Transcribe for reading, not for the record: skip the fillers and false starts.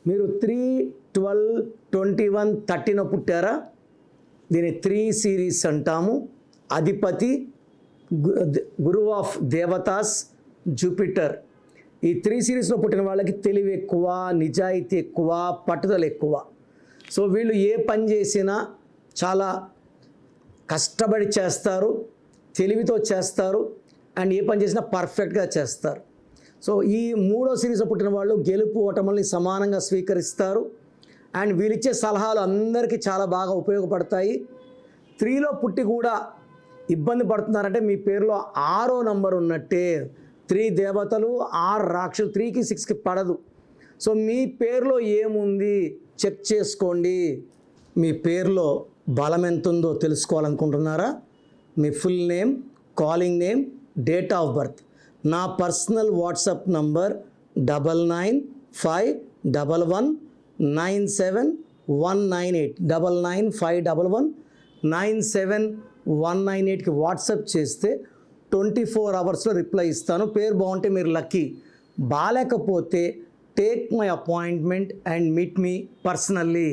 మీరు 3/12/21/30 పుట్టారా? దీని 3 సిరీస్ అంటాము. అధిపతి గురువు ఆఫ్ దేవతాస్ జూపిటర్. ఈ 3 సిరీస్లో పుట్టిన వాళ్ళకి తెలివి ఎక్కువ, నిజాయితీ ఎక్కువ, పట్టుదల ఎక్కువ. సో వీళ్ళు ఏ పని చేసినా చాలా కష్టపడి చేస్తారు, తెలివితో చేస్తారు, అండ్ ఏ పని చేసినా పర్ఫెక్ట్గా చేస్తారు. సో ఈ 3వ సిరీస్లో పుట్టిన వాళ్ళు గెలుపు ఓటముల్ని సమానంగా స్వీకరిస్తారు. అండ్ వీళ్ళిచ్చే సలహాలు అందరికీ చాలా బాగా ఉపయోగపడతాయి. 3లో పుట్టి కూడా ఇబ్బంది పడుతున్నారంటే మీ పేరులో 6వ నంబర్ ఉన్నట్టే. 3 దేవతలు, 6 రాక్షసులు, 3కి 6కి పడదు. సో మీ పేరులో ఏముంది చెక్ చేసుకోండి. మీ పేరులో బలం ఎంత ఉందో తెలుసుకోవాలనుకుంటున్నారా? మీ full name, calling name, date of birth. నా పర్సనల్ వాట్సాప్ నంబర్ 9951197198 9951197198కి వాట్సాప్ చేస్తే 24 అవర్స్లో రిప్లై ఇస్తాను. పేరు బాగుంటే మీరు లక్కీ, బాగాలేకపోతే take my appointment and meet me personally.